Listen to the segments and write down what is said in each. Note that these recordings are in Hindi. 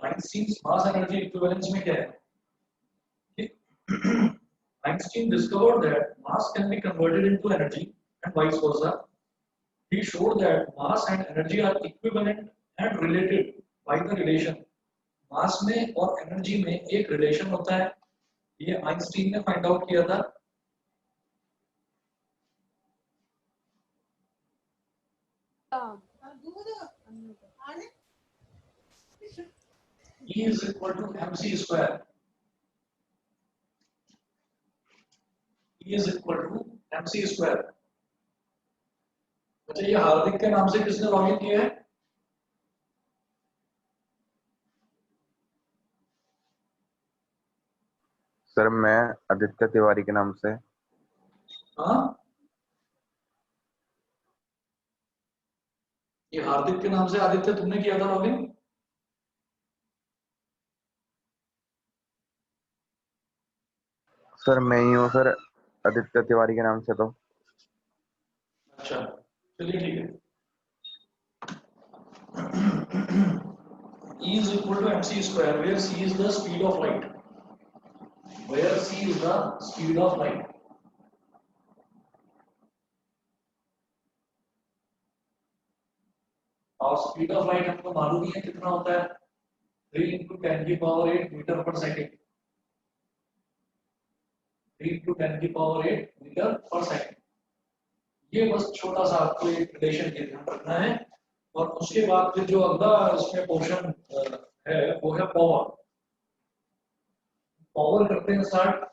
आइंस्टीन मास एनर्जी इक्विवेलेंस में क्या है? Einstein discovered that mass can be converted into energy and vice versa. He showed that mass and energy are equivalent and related by the relation. मास में और एनर्जी में एक रिलेशन होता है, ये आइंस्टीन ने फाइंड आउट किया था। E is equal to mc square. E is equal to mc square. अच्छा, ये हार्दिक के नाम से किसने लॉगिन किया है? सर मैं आदित्य तिवारी के नाम से। हाँ, ये हार्दिक के नाम से आदित्य तुमने किया था लॉगिन? सर मैं ही हूँ सर, आदित्य तिवारी के नाम से। तो अच्छा, चलिए ठीक है। E is equal to mc square, where c is the speed of light. Where c is the speed of light. और स्पीड ऑफ लाइट हमको मालूम ही है कितना होता है, 3 into 10 की power 8 metre per second. 3 into 10 की पावर 8 मीटर पर सेकंड। ये बस छोटा सा आपको एक रिलेशन के ध्यान रखना है। और उसके बाद फिर जो अगला इसमें पोर्शन है वो है पावर। पावर करते हैं स्टार्ट।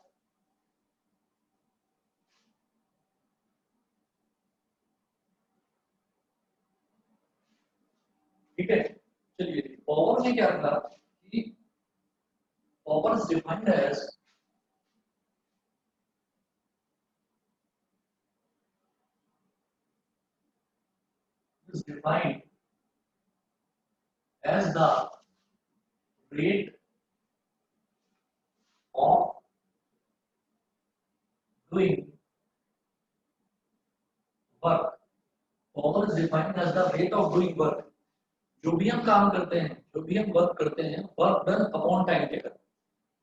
ठीक है, चलिए। पावर में क्या था कि power is defined as the rate of doing work. Power is defined as the rate of doing work. जो भी हम काम करते हैं, जो भी हम वर्क करते हैं, work done upon time taken.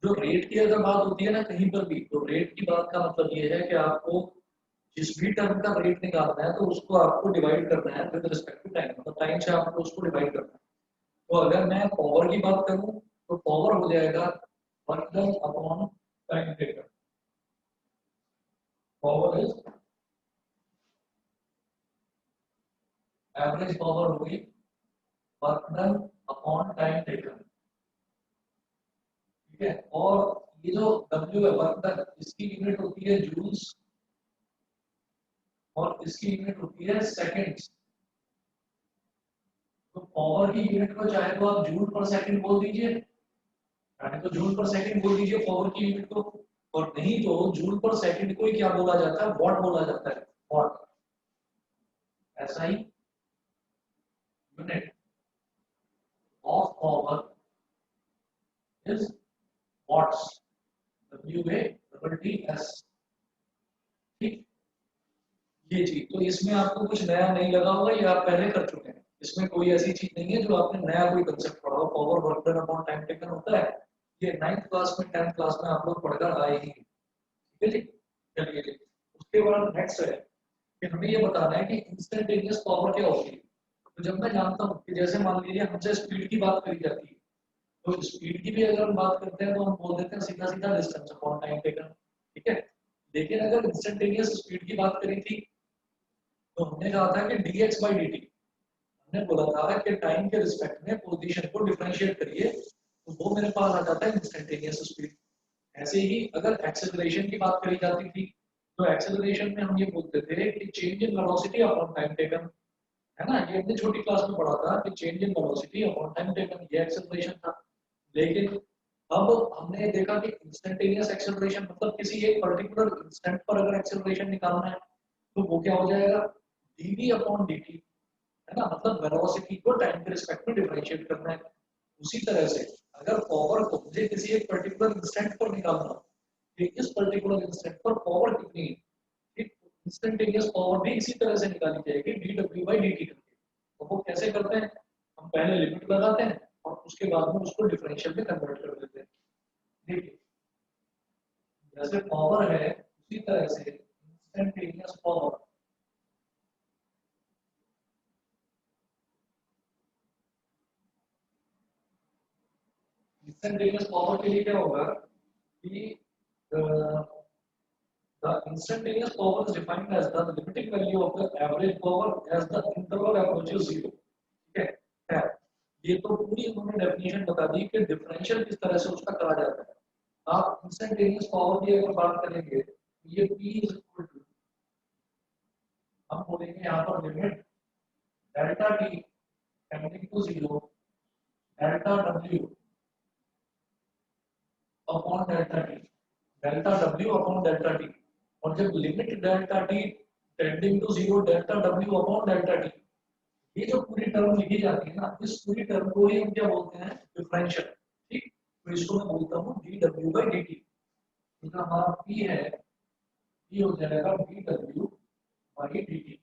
जो रेट की अगर बात होती है ना कहीं पर भी, तो रेट की बात का मतलब ये है कि आपको जिस भी टर्म का रेट निकालना है तो उसको आपको डिवाइड करना है विद रिस्पेक्ट टू टाइम, मतलब टाइम से आपको उसको डिवाइड करना है। तो अगर मैं पावर की बात करूं तो पावर हो जाएगा work done upon time taken. Power is average power होगी work done upon time taken. ठीक है, और ये जो W है वर्क डन, इसकी यूनिट होती है जूल्स और इसकी यूनिट होती है सेकंड्स। तो पावर की यूनिट को चाहे तो आप जूल पर सेकंड बोल दीजिए, चाहे तो जूल पर सेकंड बोल दीजिए पावर की यूनिट को, और नहीं तो जूल पर सेकंड को ही क्या बोला जाता है, वॉट बोला जाता है, वॉट। ऐसा ही unit of power is watts, WA ठीक। ये चीज तो इसमें आपको कुछ नया नहीं लगा होगा, ये आप पहले कर चुके हैं। इसमें कोई ऐसी चीज नहीं है जो आपने नया कोई कंसेप्ट पढ़ा हो। Power work done upon time taken होता है, ये 9th क्लास में 10th क्लास में आप लोग पढ़कर आए ही। ठीक है जी, चलिए जी। उसके बाद नेक्स्ट है कि हमें ये बताना है कि इंस्टेंटेनियस पावर क्या होती है। तो जब मैं जानता हूँ कि जैसे मान लीजिए हमसे स्पीड की बात करी जाती है, तो स्पीड की भी अगर हम बात करते हैं तो हम बोल देते हैं सीधा सीधा डिस्टेंस अपॉन टाइम टेकन। ठीक है, लेकिन अगर इंस्टेंटेनियस स्पीड की बात करी थी तो हमने कहा था कि dx by dt, हमने बोला था कि टाइम के रिस्पेक्ट में पोजीशन को डिफरेंशिएट करिए तो वो मेरे पास आ जाता है इंस्टेंटेनियस स्पीड। ऐसे ही अगर एक्सेलरेशन की बात करी जाती थी तो एक्सेलरेशन में हम ये बोलते थे कि change in velocity upon time taken, है ना। ये हमने छोटी क्लास में पढ़ा था कि change in velocity upon time taken, ये एक्सेलरेशन था। लेकिन अब हमने देखा कि इंस्टेंटेनियस एक्सेलरेशन मतलब किसी एक पर्टिकुलर इंस्टेंट पर अगर एक्सेलरेशन निकालना है तो वो क्या हो जाएगा, dv अपॉन dt, है ना। मतलब वेलोसिटी को टाइम के रिस्पेक्ट में डिफरेंशिएट करना है। उसी तरह से अगर पावर को मुझे किसी एक पर्टिकुलर इंस्टेंट पर निकालना हो कि इस पर्टिकुलर इंस्टेंट पर पावर कितनी है, इंस्टेंटेनियस पावर भी इसी तरह से निकाली जाएगी dw by dt करके। तो वो कैसे करते हैं, हम पहले लिमिट लगाते हैं और उसके बाद में उसको डिफरेंशियल में कन्वर्ट कर देते हैं। देखिए जैसे पावर है उसी तरह से इंस्टेंटेनियस पावर, इंस्टेंटेनियस पावर के लिए क्या होगा कि the instantaneous power is defined as the limiting value of the average power as the interval approaches zero। ठीक है, ये तो पूरी उन्होंने डेफिनेशन बता दी कि डिफरेंशियल किस तरह से उसका कहा जाता है। आप इंस्टेंटेनियस पावर की अगर बात करेंगे तो ये P इज इक्वल टू, हम बोलेंगे यहाँ पर limit delta T tending to zero delta W upon delta T, delta W upon delta T. और जब limit delta T tending to zero delta W upon delta T, ये जो पूरी टर्म लिखी जाती है ना, इस पूरी टर्म को ही हम क्या बोलते हैं, डिफरेंशियल। ठीक, तो इसको मैं बोलता हूँ डी डब्ल्यू बाई डी टी। तो हमारा पी है, ये हो जाएगा डी डब्ल्यू बाई डी टी।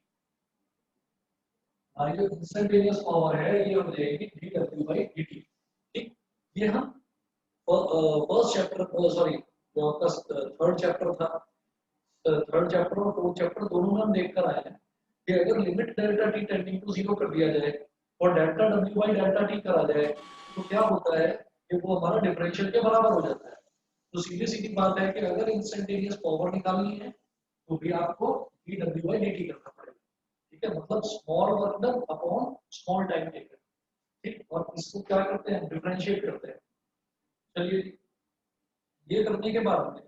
हमारी जो इंस्टेंटेनियस पावर है ये हो जाएगी डी डब्ल्यू बाई डी टी। ठीक, ये हम फर्स्ट चैप्टर, सॉरी जो आपका थर्ड चैप्टर था, थर्ड चैप्टर और फोर्थ चैप्टर दोनों में हम देख कर आए हैं कि अगर limit delta T tending to zero कर दिया जाए और delta W by delta T करा जाए तो क्या होता है कि वो हमारा डिफरेंशियल के बराबर हो जाता है। तो सीधी सीधी बात है कि अगर इंस्टेंटेनियस पावर निकालनी है तो भी आपको डी डब्ल्यू बाई डी टी करना पड़ेगा। ठीक है, मतलब small work done upon small time taken. ठीक, और इसको क्या करते हैं, डिफरेंशिएट करते हैं। चलिए, ये करने के बाद में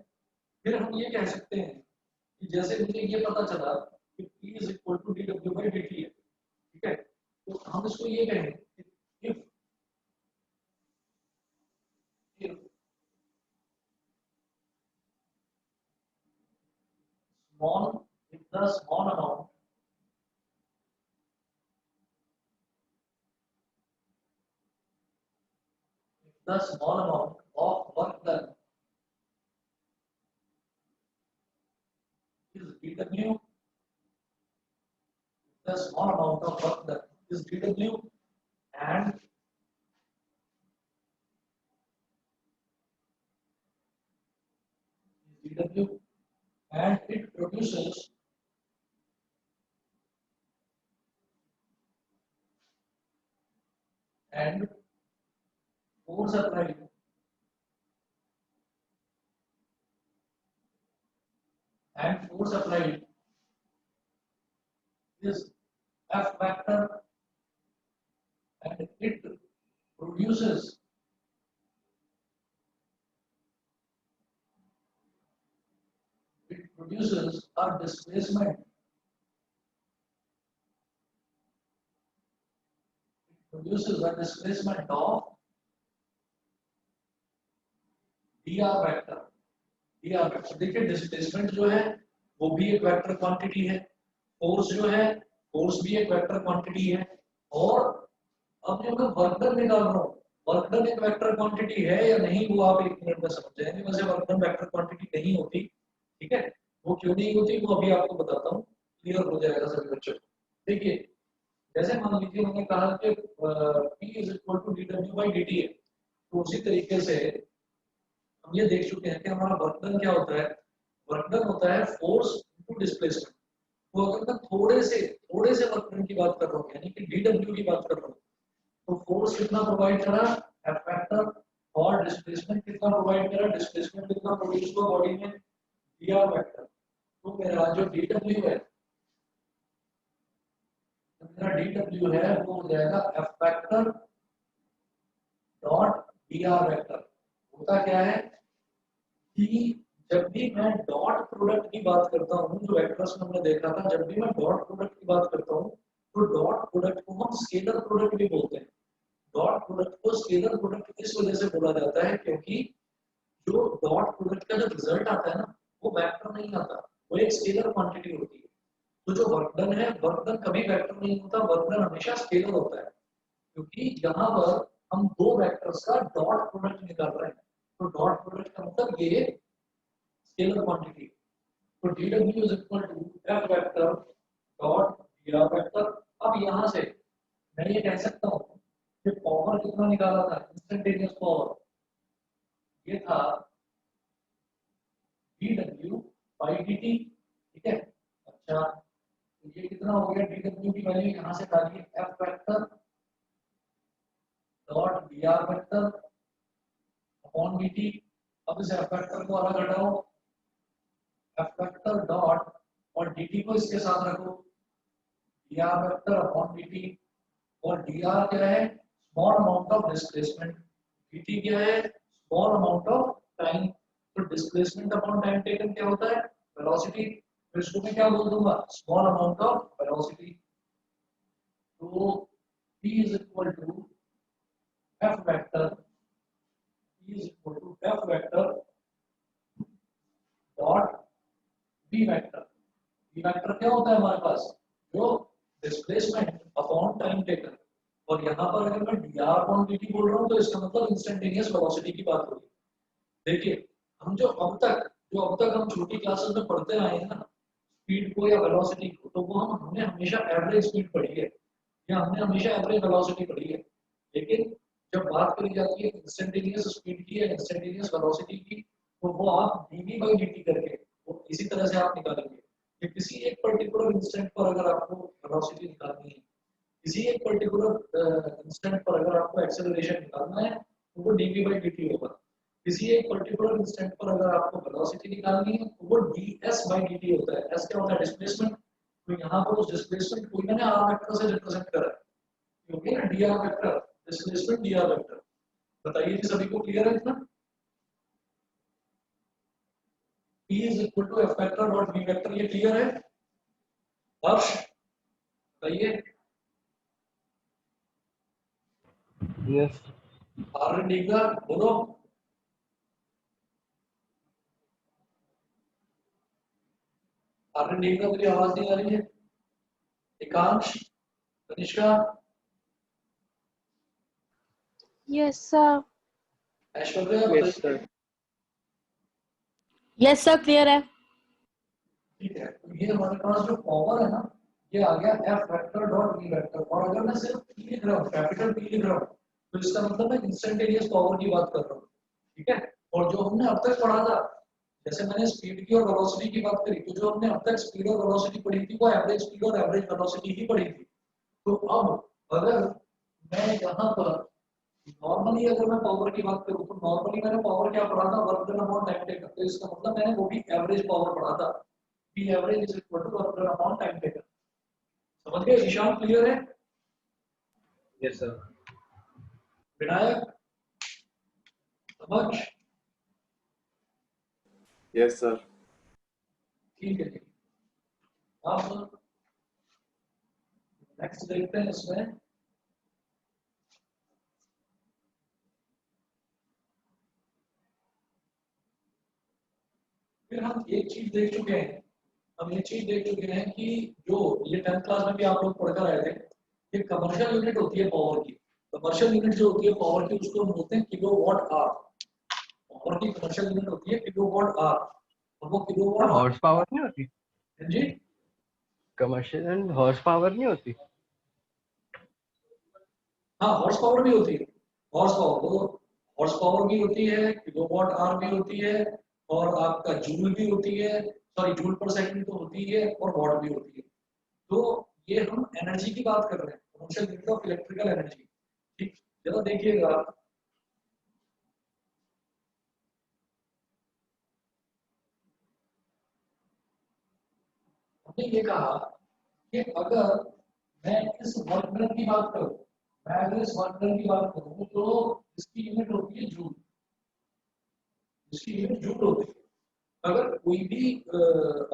फिर हम ये कह सकते हैं कि जैसे मुझे ये पता चला कि P is equal to d डब्ल्यू बाई डी टी है। ठीक है, तो हम इसको ये कहेंगे कि if small, if the small amount of work done is dw, the small amount of work done is dw and it produces and force applied is F vector and it produces a displacement, of dr vector। देखिए डिस्प्लेसमेंट जो है वो भी एक वेक्टर क्वांटिटी है, फोर्स जो है फोर्स भी एक वेक्टर क्वांटिटी है, और अब जो मैं वर्क डन निकाल रहा हूँ, वर्क डन एक वेक्टर क्वांटिटी है या नहीं वो आप एक मिनट में समझ जाएंगे। वैसे वर्क डन वेक्टर क्वांटिटी नहीं होती। ठीक है, वो क्यों नहीं होती वो अभी आपको बताता हूँ, क्लियर हो जाएगा सभी बच्चों को। देखिए जैसे मान लीजिए मैंने कहा कि P is equal to d डब्ल्यू बाई डी टी है, तो उसी तरीके से हम ये देख चुके हैं कि हमारा वर्क डन क्या होता है, वर्क डन होता है फोर्स इनटू डिस्प्लेसमेंट। तो अगर मैं थोड़े से वर्क डन की बात कर रहा हूँ यानी कि डीडब्ल्यू की बात कर रहा हूँ, तो फोर्स कितना प्रोवाइड करा, एफ फैक्टर, और डिस्प्लेसमेंट कितना प्रोवाइड करा, डिस्प्लेसमेंट कितना प्रोड्यूस हुआ बॉडी में, dr वेक्टर। तो मेरा जो डीडब्ल्यू है, मेरा डीडब्ल्यू है वो हो जाएगा F factor dot dr vector. होता क्या है कि जब भी मैं डॉट प्रोडक्ट की बात करता हूँ, जो वेक्टर्स में हमने देखा था, जब भी मैं डॉट प्रोडक्ट की बात करता हूँ तो डॉट प्रोडक्ट को हम स्केलर प्रोडक्ट भी बोलते हैं। डॉट प्रोडक्ट को स्केलर प्रोडक्ट इस वजह से बोला जाता है क्योंकि जो डॉट प्रोडक्ट का जो रिजल्ट आता है ना वो वेक्टर नहीं आता, वो एक स्केलर क्वांटिटी होती है। तो जो वर्क डन है, वर्क डन कभी वेक्टर नहीं होता, वर्क डन हमेशा स्केलर होता है, क्योंकि यहाँ पर हम दो वेक्टर्स का डॉट प्रोडक्ट निकाल रहे हैं। तो डॉट प्रोडक्ट का मतलब ये स्केलर क्वांटिटी। तो dw is equal to f vector dot dr vector। अब यहाँ से मैं ये कह सकता हूँ कि पावर कितना निकाला था, इंस्टेंटेनियस पावर, ये था dw by dt, ठीक है। अच्छा, तो ये कितना हो गया, dw की वैल्यू यहां से डालिए f vector dot dr vector upon dt। अब इस f वेक्टर को अलग हटाओ, f वेक्टर डॉट और dt को इसके साथ रखो, dr वेक्टर अपॉन dt, और dr क्या है, small amount of displacement, dt क्या है, स्मॉल अमाउंट ऑफ टाइम। तो डिस्प्लेसमेंट अपॉन टाइम टेकन क्या होता है, वेलोसिटी। तो इसको मैं क्या बोल दूंगा, स्मॉल अमाउंट ऑफ वेलोसिटी। तो p is equal to f vector, p is equal to f vector dot v vector. v vector क्या होता है हमारे पास, जो डिस्प्लेसमेंट अपॉन टाइम टेकन, और यहाँ पर अगर मैं dr अपॉन dt बोल रहा हूँ तो इसका मतलब इंस्टेंटेनियस वेलोसिटी की बात हो रही है। देखिए, हम जो अब तक हम छोटी क्लासेस में पढ़ते आए हैं ना, स्पीड को या वेलोसिटी को, तो वो हमने हमेशा एवरेज स्पीड पढ़ी है या हमने हमेशा एवरेज वेलोसिटी पढ़ी है। लेकिन जब बात करी जाती है इंस्टेंटेनियस स्पीड की या इंस्टेंटेनियस वेलोसिटी की, तो वो आप dv by dt करके वो इसी तरह से आप निकालेंगे कि किसी एक पर्टिकुलर इंस्टेंट पर अगर आपको वेलोसिटी निकालनी है, किसी एक पर्टिकुलर इंस्टेंट पर अगर आपको एक्सेलरेशन निकालना है, तो वो dv by dt होगा। किसी एक पर्टिकुलर इंस्टेंट पर अगर आपको वेलोसिटी निकालनी है, तो वो ds by dt होता है। s क्या होता है, डिस्प्लेसमेंट। तो यहाँ पर उस डिस्प्लेसमेंट को मैंने r वेक्टर से रिप्रेजेंट करा है, क्योंकि ना dr vector displacement dr vector. बताइए जी, सभी को क्लियर है इतना। p is equal to f vector dot v vector, ये क्लियर है हर्ष, बताइए। यस आर डीगा बोलो, आर डीगा, मेरी आवाज नहीं आ रही है। Ekansh, Tanishka, Yes, sir. Aishwarya, yes बताइए। Sir Yes, sir. Clear है। ठीक है, तो ये हमारे पास जो पावर है ना, ये आ गया f vector dot v vector. और अगर मैं सिर्फ पी लिख रहा हूँ, कैपिटल पी लिख रहा हूँ, तो इसका मतलब मैं इंस्टेंटेनियस पावर की बात कर रहा हूँ, ठीक है। और जो हमने अब तक पढ़ा था, जैसे मैंने स्पीड की और वेलोसिटी की बात करी, तो जो हमने अब तक स्पीड और वेलोसिटी पढ़ी थी, वो एवरेज स्पीड और एवरेज वेलोसिटी ही पढ़ी थी। तो अब अगर मैं यहाँ पर नॉर्मली अगर मैं पावर की बात करूँ, तो नॉर्मली मैंने पावर क्या पढ़ा था, work done upon time taken. तो इसका मतलब मैंने वो भी एवरेज पावर पढ़ा था, P average is equal to work done upon time taken। समझ गए ईशान, क्लियर है। यस सर विनायक, समझ, यस सर। ठीक है जी। अब नेक्स्ट देखते हैं इसमें, फिर हम एक चीज देख चुके हैं, हम ये चीज देख चुके हैं कि जो ये 10th क्लास में भी आप लोग पढ़कर आए थे, ये कमर्शियल यूनिट होती है पावर की। कमर्शियल यूनिट जो होती है पावर की, उसको हम बोलते हैं किलोवाट आवर। पावर की कमर्शियल यूनिट होती है किलोवाट आवर, और वो किलोवाट हॉर्स पावर नहीं होती, जी, कमर्शियल एंड हॉर्स पावर नहीं होती। हाँ हॉर्स पावर भी होती है, हॉर्स पावर वो हॉर्स पावर भी होती है, किलोवाट आवर भी होती है, और आपका जूल भी होती है, सॉरी जूल पर सेकंड तो होती है, और वॉट भी होती है। तो ये हम एनर्जी की बात कर रहे हैं, commercial unit of electrical energy. ठीक, जरा देखिएगा, हमने ये कहा कि अगर मैं इस वर्क डन की बात करूं, मैं अगर इस वर्क डन की बात करूं, तो इसकी यूनिट होती है जूल, इसकी यूनिट जूल होती है। अगर कोई भी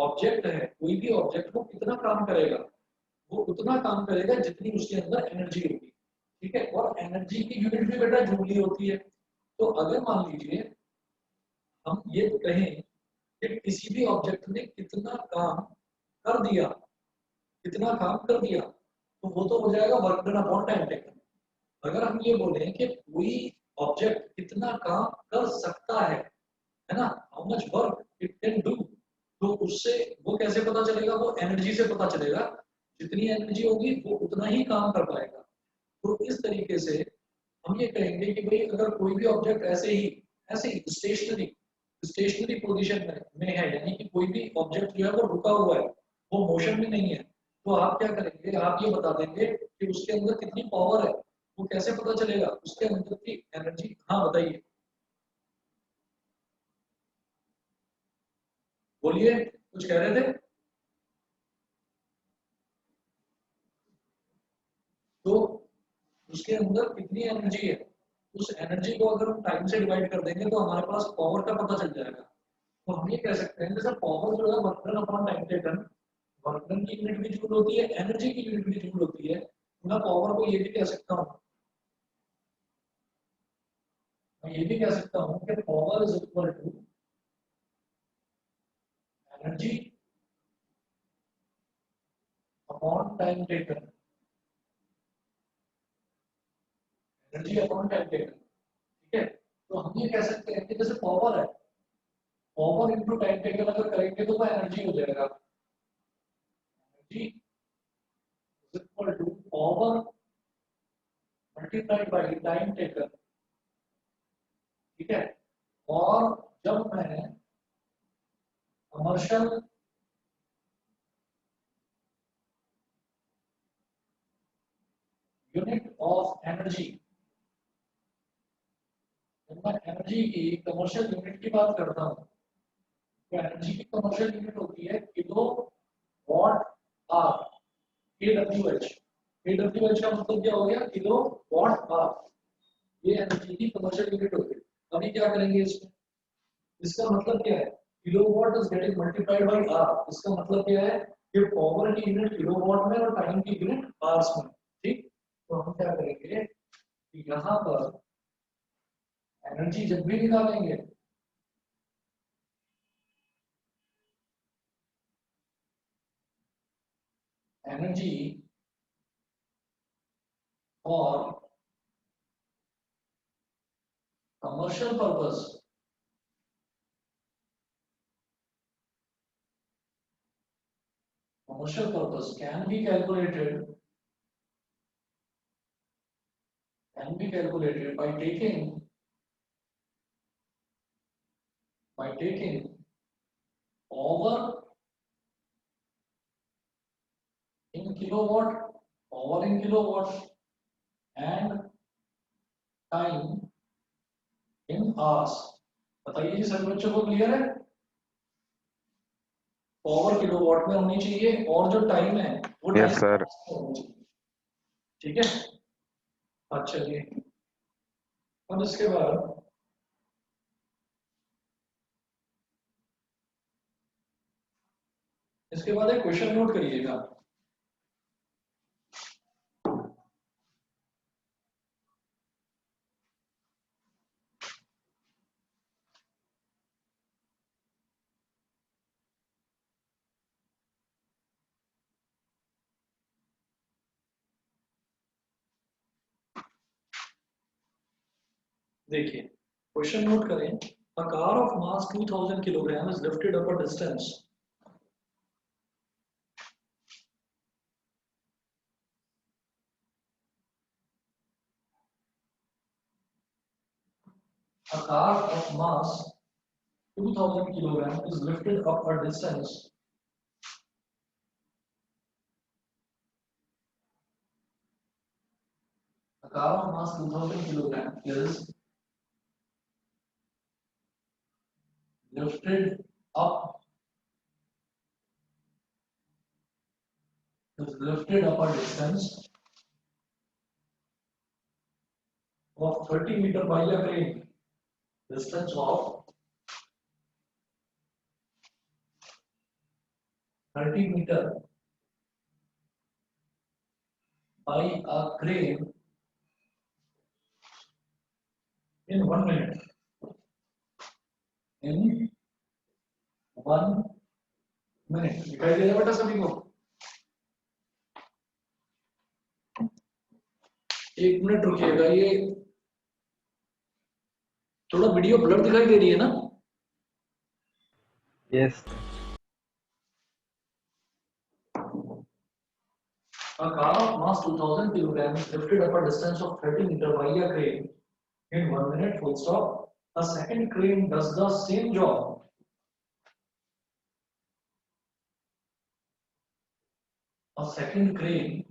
ऑब्जेक्ट है, कोई भी ऑब्जेक्ट वो कितना काम करेगा, वो उतना काम करेगा जितनी उसके अंदर एनर्जी होगी, ठीक है। और एनर्जी की यूनिट भी बेटा जूल ही होती है। तो अगर मान लीजिए हम ये कहें कि किसी भी ऑब्जेक्ट ने कितना काम कर दिया, कितना काम कर दिया, तो वो तो हो जाएगा work done upon time taken. अगर हम ये बोलें कि कोई ऑब्जेक्ट कितना काम कर सकता है ना, how much work it can do, तो उससे वो कैसे पता चलेगा, वो एनर्जी से पता चलेगा। जितनी एनर्जी होगी वो उतना ही काम कर पाएगा। तो इस तरीके से हम ये कहेंगे कि भाई अगर कोई भी ऑब्जेक्ट ऐसे ही स्टेशनरी पोजीशन में है, यानी कि कोई भी ऑब्जेक्ट जो है वो रुका हुआ है, वो मोशन में नहीं है, तो आप क्या करेंगे, आप ये बता देंगे कि उसके अंदर कितनी पावर है। वो कैसे पता चलेगा, उसके अंदर की एनर्जी। हाँ बताइए, बोलिए, कुछ कह रहे थे। तो उसके अंदर कितनी एनर्जी है, उस एनर्जी को अगर हम टाइम से डिवाइड कर देंगे तो हमारे पास पावर का पता चल जाएगा। तो हम ये कह सकते हैं जैसे पावर जो है work done upon time taken, work done की यूनिट भी जूल होती है, एनर्जी की यूनिट भी जूल होती है। मैं पावर को ये भी कह सकता हूँ, मैं ये भी कह सकता हूँ कि power is equal to energy upon time taken, energy upon time taken. ठीक है, तो हम ये कह सकते हैं कि जैसे पावर है, पावर इनटू टाइम टेकन अगर करेंगे तो वो एनर्जी हो जाएगा। Energy is equal to power multiplied by time taken. ठीक है, और जब मैं कमर्शियल यूनिट ऑफ एनर्जी, जब मैं एनर्जी की कमर्शियल यूनिट की बात करता हूँ, तो एनर्जी की कमर्शियल यूनिट होती है kilo watt hour, KWH। KWH का मतलब क्या हो गया, किलो वॉट आवर, ये एनर्जी की कमर्शियल यूनिट होती है। अभी क्या करेंगे इसमें, इसका मतलब क्या है, kilowatt is getting multiplied by hour, इसका मतलब क्या है कि पावर की यूनिट किलोवाट में और टाइम की यूनिट आवर्स में। ठीक, तो हम क्या करेंगे कि यहाँ पर एनर्जी जब भी निकालेंगे, एनर्जी और commercial purpose, commercial purpose can be calculated by taking power in kilowatt and time in hours। बताइए जी सभी बच्चों को क्लियर है, पावर किलोवाट में होनी चाहिए और जो टाइम है वो टाइम यस सर। होनी चाहिए। ठीक है, अच्छा जी, अब इसके बाद एक क्वेश्चन नोट करिएगा। देखिए क्वेश्चन नोट करें, a car of mass 2000 kilogram is lifted up a distance, a car of mass 2000 kilogram is lifted up a distance a car of mass 2000 kilogram lifted up a distance of 30 meter by a crane, distance of 30 meter by a crane in 1 minute, in 1 minute। दिखाई दे रहा है बेटा सभी को, 1 मिनट रुकिएगा, ये थोड़ा वीडियो ब्लर दिखाई दे रही है ना। Yes A car of mass 2000 kilograms lifted up a distance of 30 meters by a crane in 1 minute, full stop. A second crane does the same job. A second crane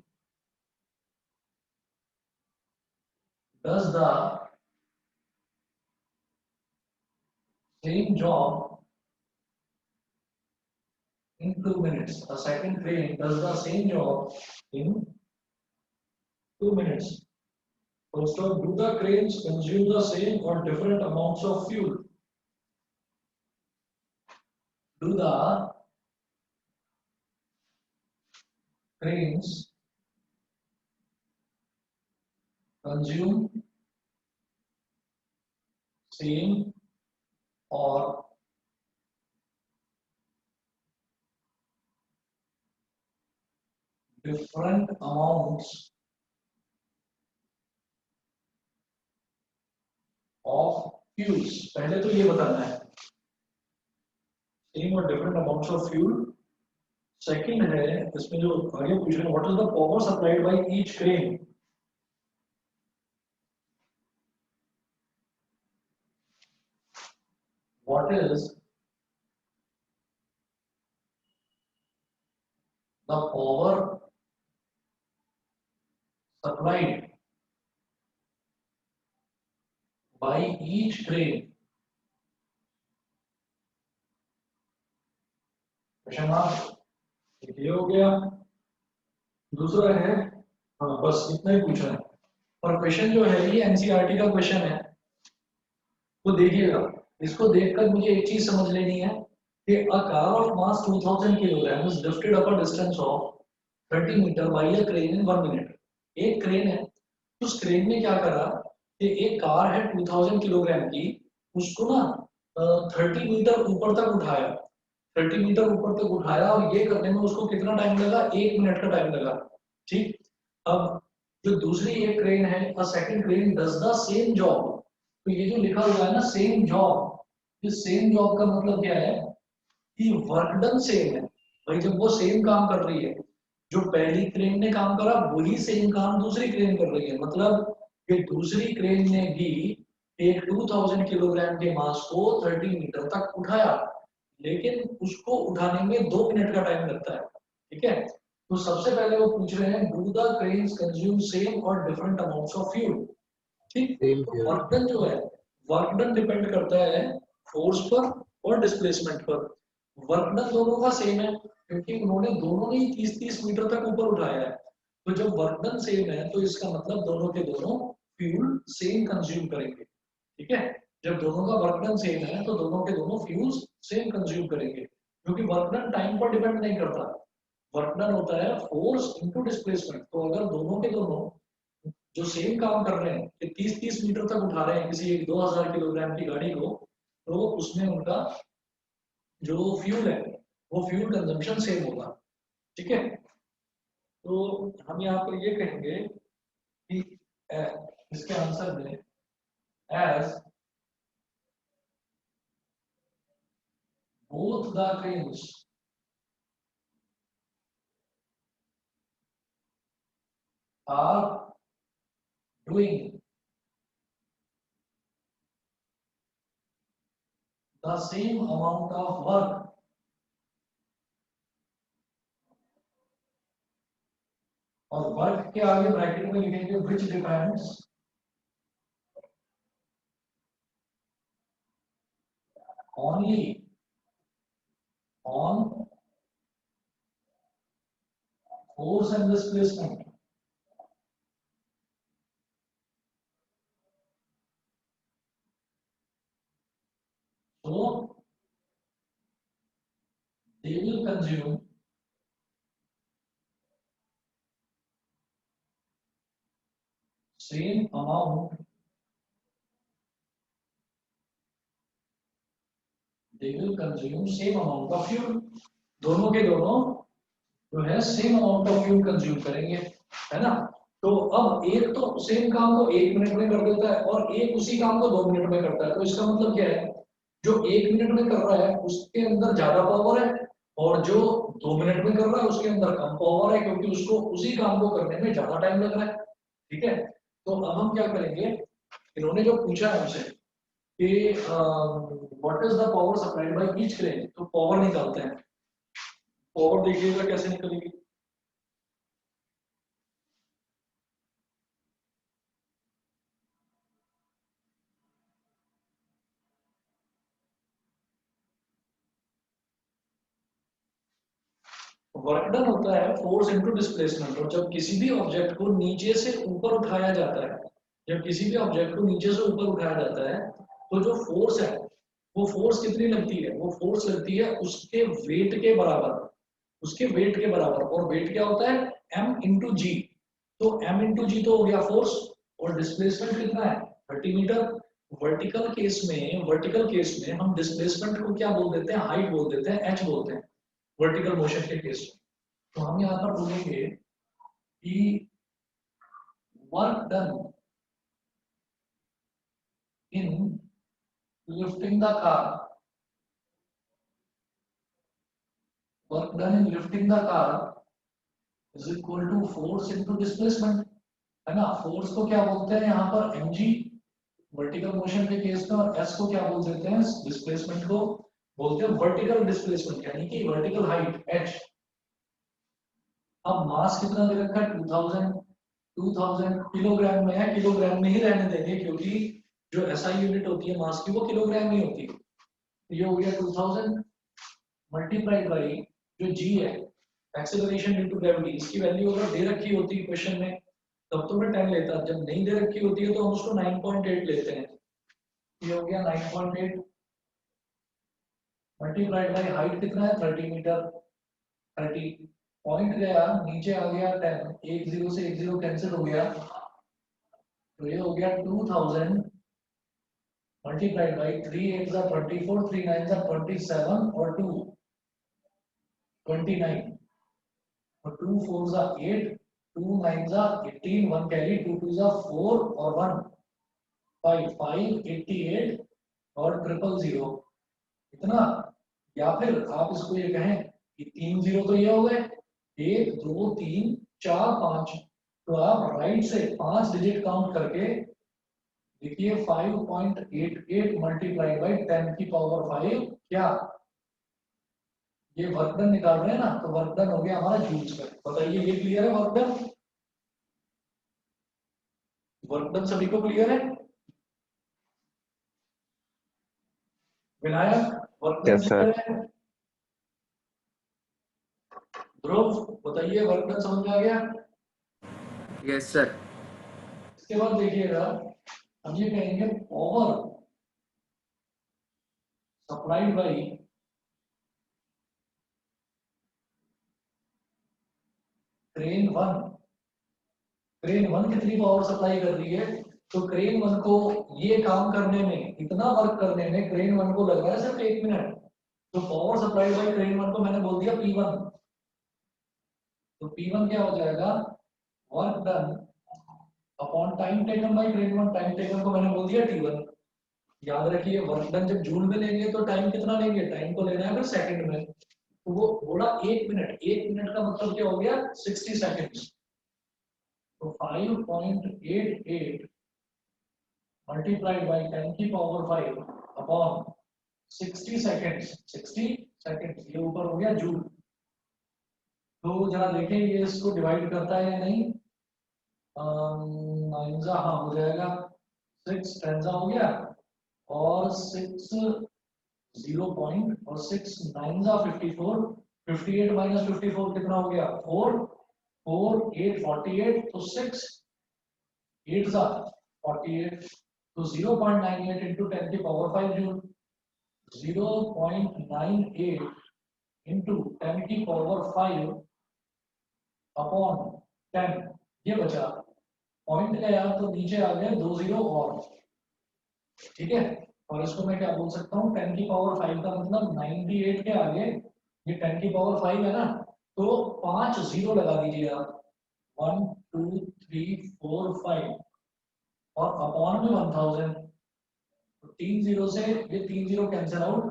does the same job in 2 minutes. A second crane does the same job in 2 minutes. Full stop. Do the cranes consume the same or different amounts of fuel? Do the cranes consume same or different amounts of fuels? पहले तो ये बताना है same और different amounts of fuel. Second है इसमें जो आगे पूछ रहे हैं what is the power supplied by each crane? What is the power supplied by each crane? Question mark ये हो गया. दूसरा है हाँ बस इतना ही पूछा है और क्वेश्चन जो है ये एनसीईआरटी का क्वेश्चन है. तो देखिएगा इसको देखकर मुझे एक चीज समझ लेनी है कि a car of mass 2000 kilograms is lifted up a distance of 30 meter by a crane in 1 minute. एक क्रेन है उस क्रेन ने क्या करा कि एक कार है 2000 किलोग्राम की उसको ना 30 मीटर ऊपर तक उठाया. 30 मीटर ऊपर तक उठाया और ये करने में उसको कितना टाइम लगा? 1 मिनट का टाइम लगा. ठीक. अब जो दूसरी एक क्रेन है a second crane does the same job. तो ये जो लिखा हुआ है ना सेम जॉब, ये सेम जॉब का मतलब क्या है कि वर्क डन सेम है. भाई जब वो सेम काम कर रही है जो पहली क्रेन ने काम करा वही सेम काम दूसरी क्रेन कर रही है. मतलब कि दूसरी क्रेन ने भी एक 2000 किलोग्राम के मास को 30 मीटर तक उठाया लेकिन उसको उठाने में 2 मिनट का टाइम लगता है. ठीक है. तो सबसे पहले वो पूछ रहे हैं do the cranes consume same और डिफरेंट अमाउंट्स ऑफ फ्यूल. ठीक. वर्क डन जो है वर्क डन डिपेंड करता है फोर्स पर और डिस्प्लेसमेंट पर. वर्क डन दोनों का सेम है क्योंकि उन्होंने दोनों ने 30-30 मीटर तक ऊपर उठाया है. तो जब वर्क डन सेम है तो इसका मतलब दोनों के दोनों फ्यूल सेम कंज्यूम करेंगे. ठीक है. जब दोनों का वर्क डन सेम है तो दोनों के दोनों फ्यूल्स सेम कंज्यूम करेंगे क्योंकि वर्क डन टाइम पर डिपेंड नहीं करता. वर्क डन होता है फोर्स इनटू डिस्प्लेसमेंट. तो अगर दोनों के दोनों जो सेम काम कर रहे हैं कि 30-30 मीटर तक उठा रहे हैं किसी एक 2000 किलोग्राम की गाड़ी को तो उसमें उनका जो फ्यूल है वो फ्यूल कंजम्पशन सेम होगा. ठीक है. तो हम यहाँ पर ये कहेंगे कि इसके आंसर में as both the cranes are doing the same amount of work और वर्क के आगे ब्रैकेट में लिखेंगे which depends only on force and displacement. So they will consume same amount. They will consume same amount of fuel. दोनों के दोनों जो है same amount of fuel consume करेंगे. है ना. तो अब एक तो सेम काम को 1 मिनट में कर देता है और एक उसी काम को 2 मिनट में करता है. तो इसका मतलब क्या है जो 1 मिनट में कर रहा है उसके अंदर ज्यादा पावर है और जो 2 मिनट में कर रहा है उसके अंदर कम पावर है, क्योंकि उसको उसी काम को करने में ज्यादा टाइम लग रहा है। ठीक है, तो अब हम क्या करेंगे, इन्होंने जो पूछा है हमसे कि what is the power supplied by each crane, तो पावर निकालते हैं। पावर देखिएगा कैसे निकलेगी। वर्क डन होता है फोर्स इनटू डिस्प्लेसमेंट, और जब किसी भी ऑब्जेक्ट को नीचे से ऊपर उठाया जाता है, जब किसी भी ऑब्जेक्ट को नीचे से ऊपर उठाया जाता है, तो जो फोर्स है वो फोर्स कितनी लगती है, वो फोर्स लगती है उसके वेट के बराबर, उसके वेट के बराबर। और वेट क्या होता है, m इंटू जी। तो m इंटू जी तो हो गया फोर्स, और डिस्प्लेसमेंट कितना है 30 मीटर। वर्टिकल केस में हम डिस्प्लेसमेंट को क्या बोल देते हैं, हाइट बोल देते हैं, h बोलते हैं वर्टिकल मोशन के केस में। तो हम यहाँ पर बोलेंगे कि work done in lifting the car, work done in lifting the car is equal to force into displacement, है ना। फोर्स को क्या बोलते हैं यहाँ पर mg वर्टिकल मोशन के केस में, और s को क्या बोल देते हैं, डिस्प्लेसमेंट को बोलते हैं वर्टिकल डिस्प्लेसमेंट, यानी कि वर्टिकल हाइट h। अब मास कितना दे रखा है 2000 किलोग्राम में है, किलोग्राम में ही रहने देंगे, क्योंकि जो SI यूनिट होती है मास की वो किलोग्राम ही होती है। ये हो गया 2000 मल्टीप्लाइड बाई जो g है, एक्सेलरेशन ड्यू टू ग्रेविटी, इसकी वैल्यू अगर दे रखी होती है क्वेश्चन में तब तो मैं 10 लेता, जब नहीं दे रखी होती है तो हम उसको 9.8 लेते हैं। ये हो गया 9.8 मल्टीप्लाइड बाई हाइट कितना है 30 मीटर, 30 पॉइंट गया नीचे आ गया 10, एक जीरो से एक जीरो कैंसिल हो गया, तो ये हो गया 2000 मल्टीप्लाइड बाई 3 8 जा 24, 3 9 जा 27 और 2 29 और 2 4 जा 8, 2 9 जा 18, 1 कैरी, 2 2 जा 4 और 1 5 5 88 और 000 इतना। या फिर आप इसको ये कहें कि 3 जीरो तो ये हो गए, 1 2 3 4 5, तो आप राइट से 5 डिजिट काउंट करके देखिए 5.88 मल्टीप्लाइड बाई 10 की पावर 5, क्या ये वर्क डन निकाल रहे हैं ना, तो वर्क डन हो गया हमारा जूल्स में। बताइए ये क्लियर है वर्क डन, वर्क डन सभी को क्लियर है। Vinayak work done yes sir. Clear है। ध्रुव बताइए वर्क डन समझ में आ गया। Yes sir. इसके बाद देखिएगा हम ये कहेंगे power supplied by crane 1। Crane 1 कितनी पावर सप्लाई कर रही है, तो क्रेन 1 को ये काम करने में, इतना वर्क करने में क्रेन 1 को लग रहा है सिर्फ 1 मिनट। तो पावर सप्लाइड बाई क्रेन 1 को मैंने बोल दिया P1, तो P1 क्या हो जाएगा, work done upon time taken by crane 1, time taken को मैंने बोल दिया T1। याद रखिए वर्क डन जब जूल में लेंगे तो टाइम कितना लेंगे, टाइम को लेना है फिर सेकंड में, तो वो बोला 1 मिनट, 1 मिनट का मतलब क्या हो गया 60 सेकंड्स। तो 5.88 मल्टीप्लाइड बाई 10 की पावर 5 अपॉन 60 सेकंड्स, 60 सेकंड्स ये ऊपर हो गया जूल। तो जरा देखें ये इसको डिवाइड करता है या नहीं। 9 जा हाँ हो जाएगा, 6 10 हो गया, और 6 0 पॉइंट, और 6 9 जा 54, 58 माइनस 54 कितना हो गया 4 4 8 48, तो 6 8 जा 48, तो 0.98 into 10 की पावर 5 जूल, 0.98 into 10 की पावर 5 अपॉन 10, ये बचा पॉइंट का यार, तो नीचे आ गए 2 जीरो और, ठीक है। और इसको मैं क्या बोल सकता हूँ, 10 की पावर 5 का मतलब 98 के आगे ये 10 की पावर 5 है ना, तो 5 जीरो लगा दीजिए आप, 1 2 3 4 5 और अपॉन में 1000, तो 3 जीरो से ये 3 जीरो कैंसिल आउट,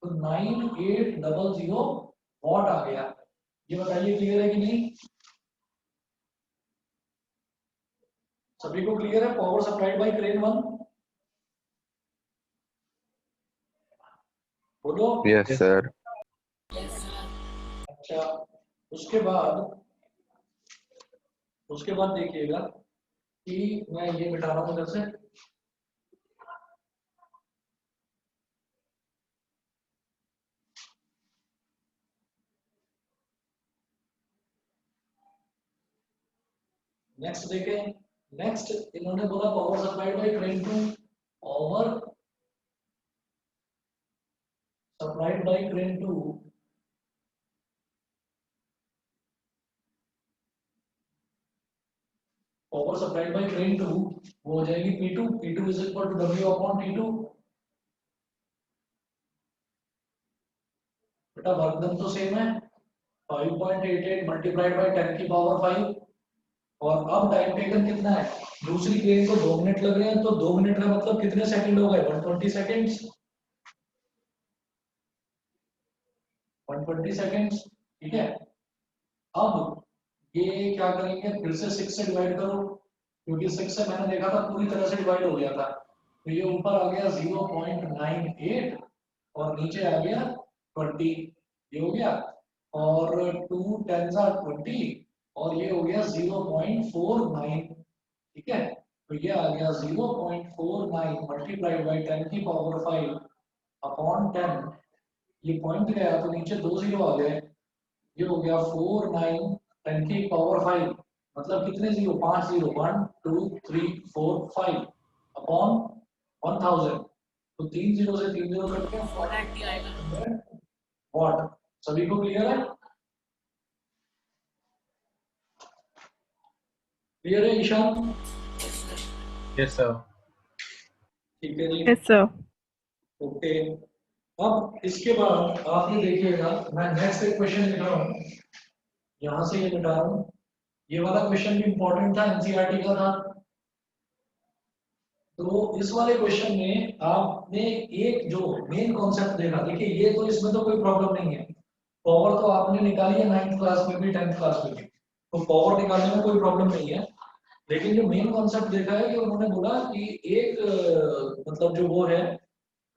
तो 9800 वॉट आ गया। ये बताइए क्लियर है कि नहीं? सभी को क्लियर है? पावर सप्लाइड बाय क्रेन 1, बोलो। Yes Yes. सर। अच्छा, उसके बाद देखिएगा कि मैं ये मिटा रहा हूं इधर से। नेक्स्ट देखें। नेक्स्ट इन्होंने बोला power supplied by crane 2, power supplied by crane 2 power supplied by crane 2 वो हो जाएगी P2, P2 is equal to W upon T2। बेटा वर्क डन तो सेम है, 5.88 मल्टीप्लाइड बाय 10 की पावर 5। और अब टाइम टेकन कितना है? दूसरी क्रेन को 2 मिनट लग रहे हैं, तो 2 मिनट का मतलब कितने सेकंड हो गए? 120 सेकंड्स। 120 सेकंड्स, ठीक है। अब ये क्या करेंगे, फिर से 6 से डिवाइड करो, क्योंकि 6 से मैंने देखा था पूरी तरह से डिवाइड हो गया था। तो ये ऊपर आ गया 0.98 और नीचे आ गया 20, ये हो गया। और 2 10 20 और ये हो गया 0.49, ठीक है। तो ये आ गया 0.49 मल्टीप्लाइड बाई 10 की पावर 5 अपॉन 10। ये पॉइंट गया तो नीचे 2 जीरो आ गए, ये हो गया 49 10 की पावर 5, मतलब कितने जीरो? 5 zero, 1 2 3 4 5 upon 1000। तो 3 जीरो से 3 जीरो कट गया, 480 वॉट। सभी को क्लियर है? क्लियर है ईशान? Yes, sir. ठीक है जी, Yes, sir. ओके। अब इसके बाद आप ये देखिएगा, मैं नेक्स्ट एक क्वेश्चन लिख रहा हूँ, यहां से ये मिटा रहा हूँ। ये वाला क्वेश्चन भी इंपॉर्टेंट था, एनसीईआरटी का था। तो इस वाले क्वेश्चन में आपने एक जो मेन कॉन्सेप्ट देखा, देखिए ये तो इसमें तो कोई प्रॉब्लम नहीं है, पावर तो आपने निकाली है 9th क्लास में भी 10th क्लास में भी, तो पावर निकालने में कोई प्रॉब्लम नहीं है। लेकिन जो मेन कॉन्सेप्ट देखा है कि उन्होंने बोला कि एक मतलब जो वो है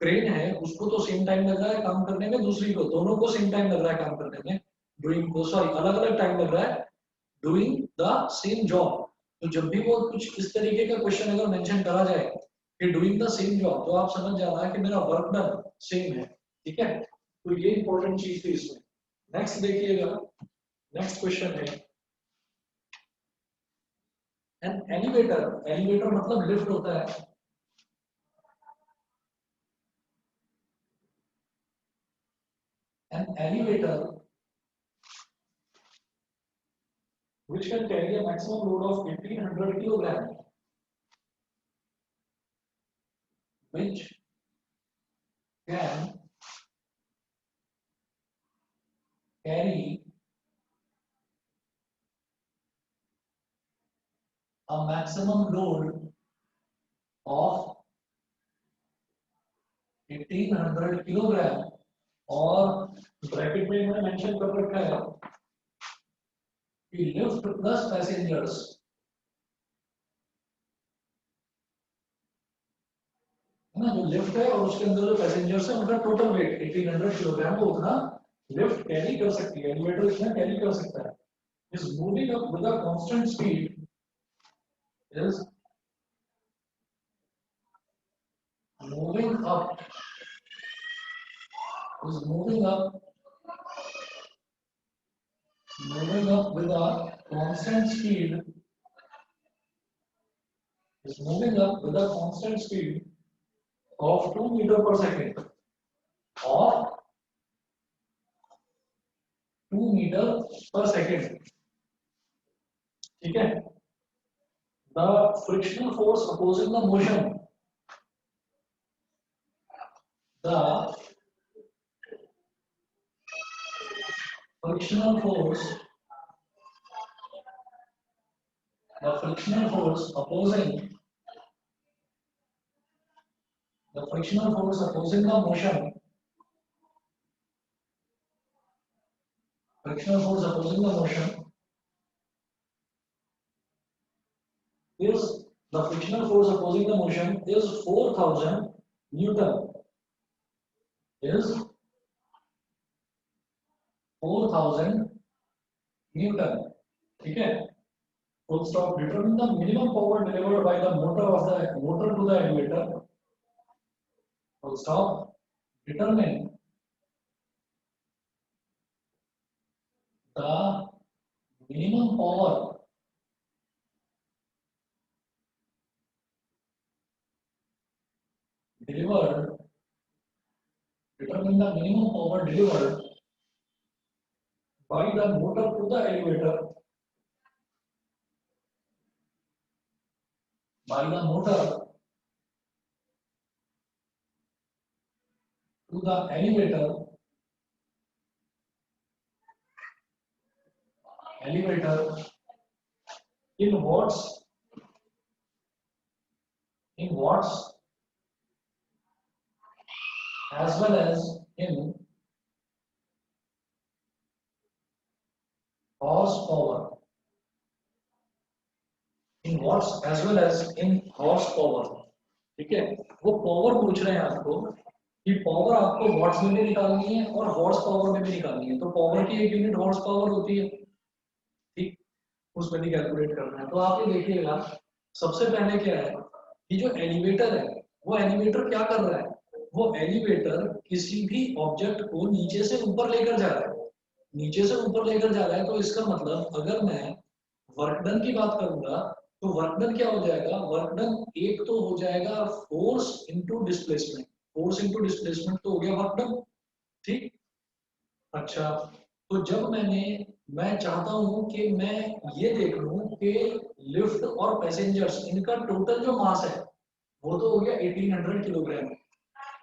क्रेन है, उसको तो सेम टाइम लग रहा है काम करने में, दूसरी को, दोनों को सेम टाइम लग रहा है काम करने में, डूइंग को, सॉरी अलग अलग टाइम लग रहा है डूइंग द सेम जॉब। तो जब भी वो कुछ इस तरीके का क्वेश्चन अगर मेंशन करा जाए कि डूइंग द सेम जॉब, तो आप समझ जाना है कि मेरा वर्क डन सेम है, ठीक है। तो ये इंपॉर्टेंट चीज थी इसमें। नेक्स्ट देखिएगा, नेक्स्ट क्वेश्चन है एन एलिवेटर। एलिवेटर मतलब लिफ्ट होता है। An elevator which can carry a maximum load of 1500 kilogram, which can carry a maximum load of 1500 kilogram, और ब्रैकेट में मैंने मेंशन कर रखा है कि लिफ्ट प्लस पैसेंजर्स, है ना, जो लिफ्ट है और उसके अंदर जो पैसेंजर्स है उनका टोटल वेट 1800 किलोग्राम को उतना लिफ्ट कैरी कर सकती है, एलिवेटर इतना कैरी कर सकता है। Is moving up with a constant speed, is moving up is moving up with a constant speed, is moving up with a constant speed of 2 meter per second or 2 meter per second, ठीक है। The frictional force opposing the motion, the frictional force, the frictional force opposing the frictional force opposing the motion frictional force opposing the motion is the frictional force opposing the motion is 4000 Newton. Is 4000 Newton. ठीक है? Full stop. Determine the minimum power delivered by the motor to the elevator. Full stop. Determine the minimum power delivered. Determine the minimum power delivered by the motor to the elevator. By the motor to the elevator. Elevator in watts. In watts as well as in horsepower. In watts as well as in horsepower. ठीक है? वो पावर पूछ रहे हैं आपको कि पावर आपको वॉट्स में भी निकालनी है और हॉर्स पावर में भी निकालनी है। तो पावर की एक यूनिट हॉर्स पावर होती है, ठीक, उसमें भी कैलकुलेट करना है। तो आप ये देखिएगा, सबसे पहले क्या है कि जो एलिवेटर है वो एलिवेटर क्या कर रहा है, वो एलिवेटर किसी भी ऑब्जेक्ट को नीचे से ऊपर लेकर जा रहा है। नीचे से ऊपर लेकर जा रहा है तो इसका मतलब अगर मैं वर्क डन की बात करूंगा तो वर्क डन क्या हो जाएगा, वर्क डन एक तो हो जाएगा force into displacement. Force into displacement तो हो गया वर्क डन, ठीक। अच्छा, तो जब मैं चाहता हूं कि मैं ये देख लूं कि लिफ्ट और पैसेंजर्स इनका टोटल जो मास है वो तो हो गया 1800 किलोग्राम,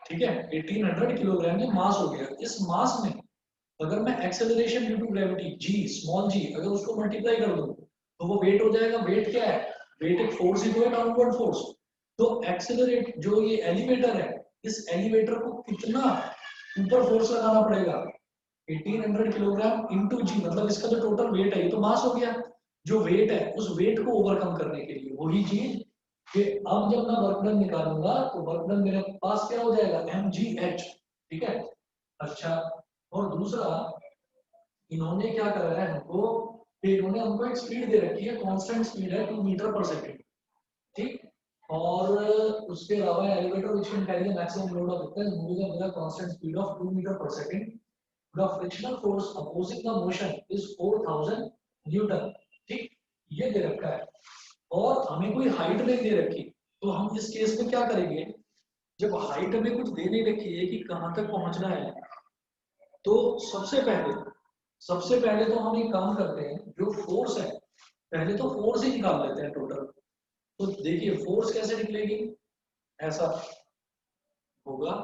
ठीक है, 1800 किलोग्राम ये मास हो गया। इस मास में अगर मैं acceleration due to gravity g, small g, अगर उसको मल्टीप्लाई कर दूं तो वो वेट हो जाएगा। वेट क्या है, वेट एक फोर्स ही तो है, डाउनवर्ड फोर्स। तो एक्सेलरेट जो ये एलिवेटर है, इस एलिवेटर को कितना ऊपर फोर्स लगाना पड़ेगा, 1800 किलोग्राम इंटू जी, मतलब इसका जो टोटल वेट है ये तो मास हो गया। जो वेट है उस वेट को ओवरकम करने के लिए वही चीज कि अब जब मैं वर्क डन निकालूंगा तो वर्क डन मेरे पास क्या हो जाएगा, mgh, ठीक है। अच्छा, और दूसरा इन्होंने क्या करा है हमको, इन्होंने हमको एक स्पीड दे रखी है, कांस्टेंट स्पीड है 2 मीटर पर सेकंड, ठीक। और उसके अलावा elevator which can carry the maximum load of vehicle moving with a constant speed of 2 metre per second, the frictional force opposing the motion is 4000 newton, ठीक, ये दे रखा है। और हमें कोई हाइट नहीं दे रखी, तो हम इस केस में क्या करेंगे, जब हाइट हमें कुछ दे नहीं रखी है कि कहां तक पहुंचना है, तो सबसे पहले तो हम एक काम करते हैं, जो फोर्स है पहले तो फोर्स ही निकाल लेते हैं टोटल। तो देखिए फोर्स कैसे निकलेगी, ऐसा होगा,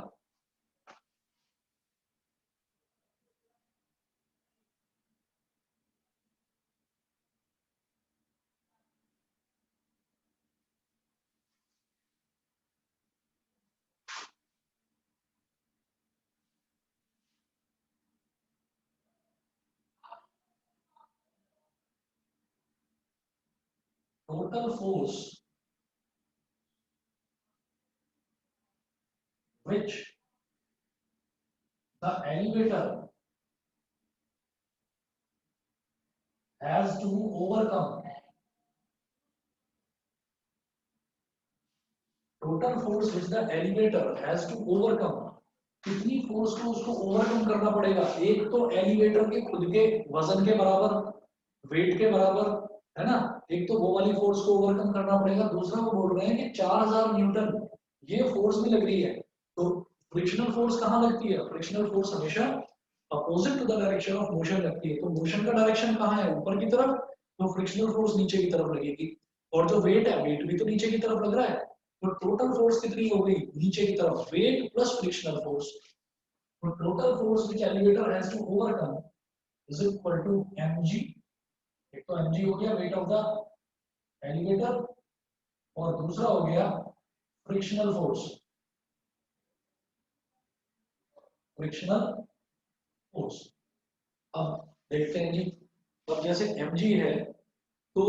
total force which the elevator has to overcome, total force which the elevator has to overcome, कितनी फोर्स को उसको ओवरकम करना पड़ेगा। एक तो एलिवेटर के खुद के वजन के बराबर, वेट के बराबर, है ना, एक तो वो वाली फोर्स को ओवरकम करना पड़ेगा। दूसरा वो बोल रहे हैं कि 4000 न्यूटन ये फोर्स भी लग रही है। तो फ्रिक्शनल फोर्स कहाँ लगती है, फ्रिक्शनल फोर्स हमेशा opposite to the direction of motion लगती है। तो मोशन का डायरेक्शन कहाँ है, ऊपर की तरफ, तो फ्रिक्शनल फोर्स नीचे की तरफ लगेगी। और जो वेट है, वेट भी तो नीचे की तरफ लग रहा है, तो टोटल फोर्स कितनी हो गई, नीचे की तरफ, वेट प्लस फ्रिक्शनल फोर्स। तो total force which elevator has to overcome is equal to mg। एक तो mg हो गया वेट ऑफ द एलिवेटर, और दूसरा हो गया फ्रिक्शनल फोर्स, फ्रिक्शनल फोर्स। अब देखते हैं जी। अब जैसे mg है तो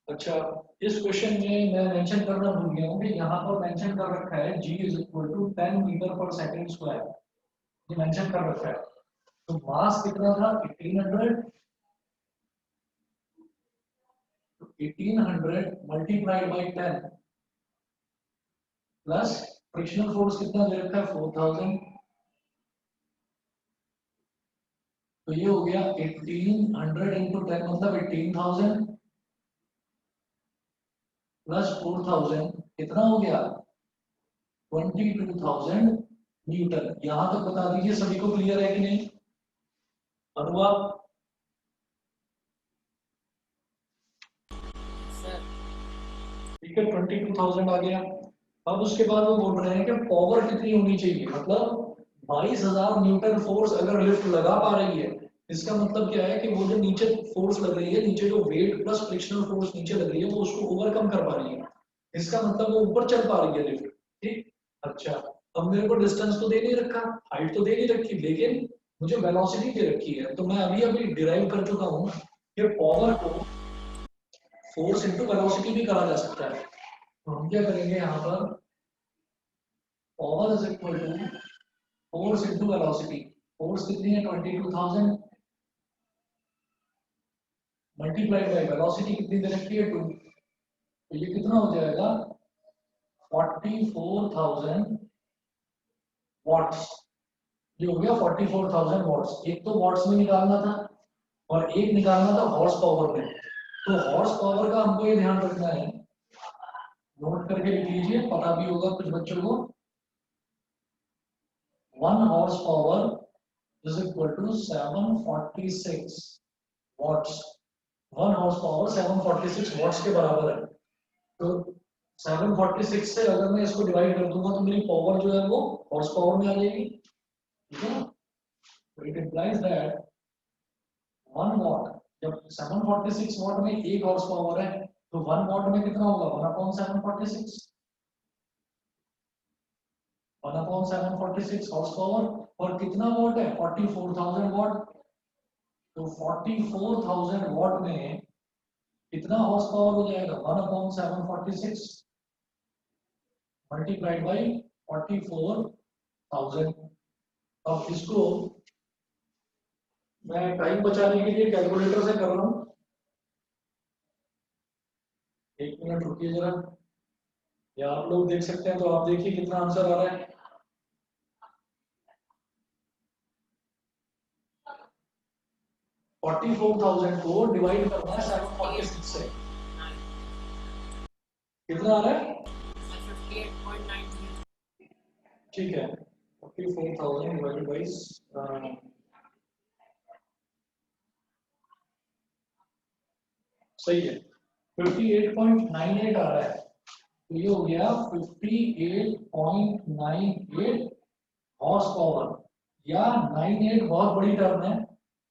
अच्छा, इस क्वेश्चन में मैं मेंशन करना भूल गया हूँ कि यहाँ पर मेंशन कर रखा है g is equal to 10 metre per second square, ये मेंशन कर रखा है। तो मास कितना था 1800, तो 1800 multiplied by 10 plus frictional force कितना दे रखा है 4000, तो ये हो गया 1800 इंटू 10 मतलब 18000 प्लस 4000 कितना हो गया 22,000 न्यूटन। यहां तक बता दीजिए सभी को क्लियर है कि नहीं? अनुवाद ठीक है, 22,000 आ गया। अब उसके बाद वो बोल रहे हैं कि पावर कितनी होनी चाहिए, मतलब 22,000 न्यूटन फोर्स अगर लिफ्ट लगा पा रही है, इसका मतलब क्या है कि वो जो नीचे फोर्स लग रही है, नीचे जो वेट प्लस फ्रिक्शनल फोर्स नीचे लग रही है वो उसको ओवरकम कर पा रही है, इसका मतलब वो ऊपर चल पा रही है लिफ्ट। ठीक, अच्छा अब मेरे को डिस्टेंस तो दे नहीं रखा, हाइट तो दे नहीं रखी, लेकिन मुझे वेलोसिटी दे रखी है। तो मैं अभी अभी डिराइव कर चुका हूँ कि पावर को फोर्स इंटू वेलोसिटी भी कहा जा सकता है। तो हम क्या करेंगे यहाँ पर, power is equal to force into velocity. Force कितनी है 22,000 मल्टीप्लाइड बाय वेलोसिटी कितनी दे रखी है 2, तो ये कितना हो जाएगा 44,000 वॉट्स। ये हो गया 44,000 वॉट्स। एक तो वॉट्स में निकालना था और एक निकालना था हॉर्स पावर में। तो हॉर्स पावर का हमको ये ध्यान रखना है, नोट करके लिख लीजिए, पता भी होगा कुछ बच्चों को। 1 horse power is equal to 746 watts. 1 horse power 746 watts के बराबर है। तो 746 से अगर मैं इसको डिवाइड कर दूंगा तो मेरी पावर जो है वो हॉर्स पावर में आ जाएगी, ठीक है। तो इट इंप्लाइज दैट 1 वॉट, जब 746 वॉट में 1 हॉर्स पावर है तो 1 वॉट में कितना होगा 1/746, 1/746 हॉर्स पावर। और कितना वॉट है 44,000 वॉट। तो 44,000 वॉट में कितना हॉर्स पावर हो जाएगा 1/746 मल्टीप्लाइड बाई 44,000। अब इसको मैं टाइम बचाने के लिए कैलकुलेटर से कर रहा हूं, एक मिनट रुकिए जरा, या आप लोग देख सकते हैं तो आप देखिए कितना आंसर आ रहा है। फोर्टी 44,000 को डिवाइड करना है 746 से, कितना आ रहा है ठीक है 44,000 डिवाइडेड बाई सही है 58.98 आ रहा है। तो ये हो गया 58.98 हॉर्स पावर, या 98 बहुत बड़ी टर्म है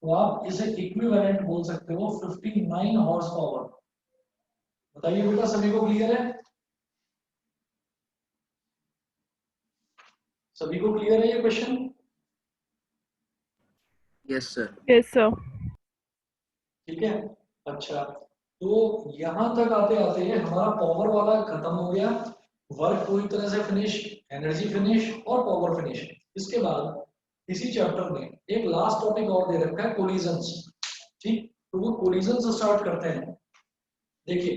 तो आप इसे इक्विवेलेंट बोल सकते हो 59 हॉर्स पावर। बताइए बेटा सभी को क्लियर है? सभी को क्लियर है ये question? Yes, sir. Yes, sir. ठीक है, अच्छा तो यहां तक आते आते हमारा पावर वाला खत्म हो गया, वर्क पूरी तरह से फिनिश, एनर्जी फिनिश और पावर फिनिश। इसके बाद इसी चैप्टर में एक लास्ट टॉपिक और दे रखा है कोलिजन्स। ठीक, तो वो कोलिजन स्टार्ट करते हैं। देखिए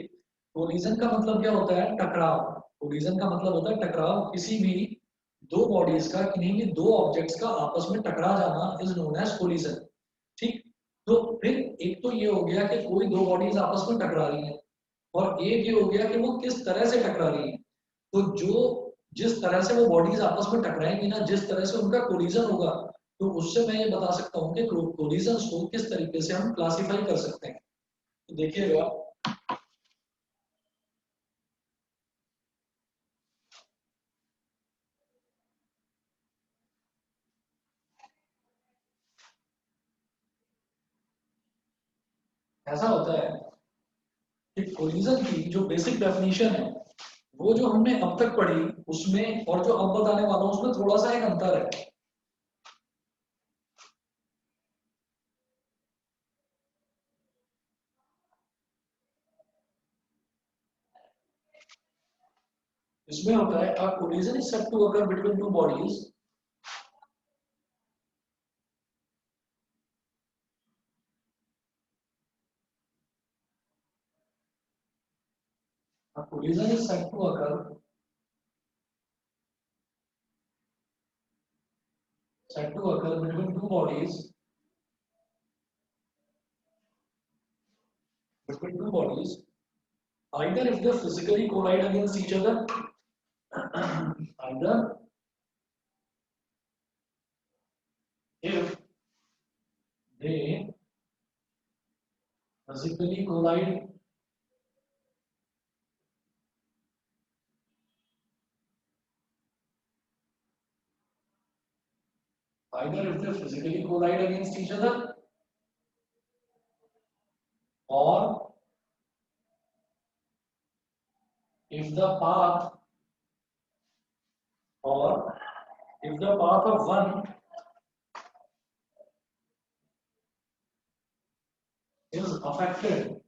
कोलिजन का मतलब क्या होता है टकराव। कोलिजन का मतलब होता है टकराव, किसी भी दो बॉडीज का, किन्हीं भी दो ऑब्जेक्ट्स का आपस में टकरा जाना इज नोन एज कोलिजन। ठीक, तो फिर एक तो ये हो गया कि कोई दो बॉडीज आपस में टकरा रही हैं, और एक ये हो गया कि वो किस तरह से टकरा रही हैं। तो जो जिस तरह से वो बॉडीज आपस में टकराएंगी ना, जिस तरह से उनका कोलिजन होगा, तो उससे मैं ये बता सकता हूँ कि कोलिजन्स को किस तरीके से हम क्लासिफाई कर सकते हैं। तो देखिएगा ऐसा होता है कि कोलिजन की जो बेसिक डेफिनेशन है वो जो हमने अब तक पढ़ी उसमें और जो अब बताने वाला हूं उसमें थोड़ा सा एक अंतर है। इसमें होता है a collision is said to occur between two bodies a collision is said to occur between two bodies either if they physically collide against each other either if they physically collide against each other or if the path of one is affected